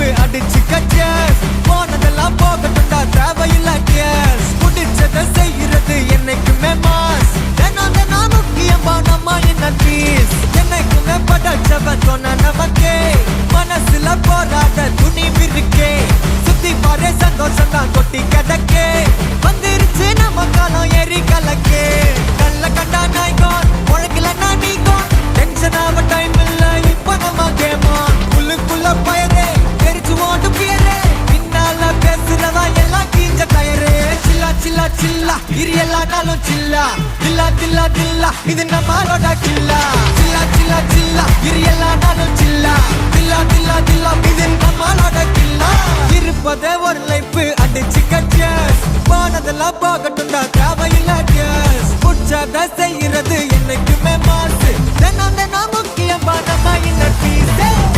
Chip அடிச்சுக்க cheers. போனதெல்லாம் போகட்டும்டா தேவையில்ல கேஸ். முடிச்சதை செய்யறது என்னைக்குமே மாஸ். தினம் தினம் முக்கியமா நம்ம என்ன பீஸ். என்னைக்குமே படைச்சவன் சொன்ன நமக்கே மனசுல போராட துணிவு இருக்கே. சுத்தி பாரு சந்தோஷம் தான் கொட்டி கிடக்கே. வந்துருச்சு நம்ம காலம் ஏறி கலக்கே. நல்ல கண்டா நாய்கோன் உழைக்கலன்னா நீங்கோன். டென்ஷன் ஆக டைம் இல்ல இப்ப நம்ம கேமான். உள்ளுக்குள்ள பயரே தெரிச்சு ஓட்டு பியரே. பின்னால பேசுறவா எல்லாம் கீஞ்ச டயரே. சில்லா சில்லா சில்லா இரு எல்லா நாளும் சில்லா. தில்லா தில்லா தில்லா இது நம்மளோட கில்லா. சில்லா சில்லா சில்லா இரு எல்லா நாளும் சில்லா.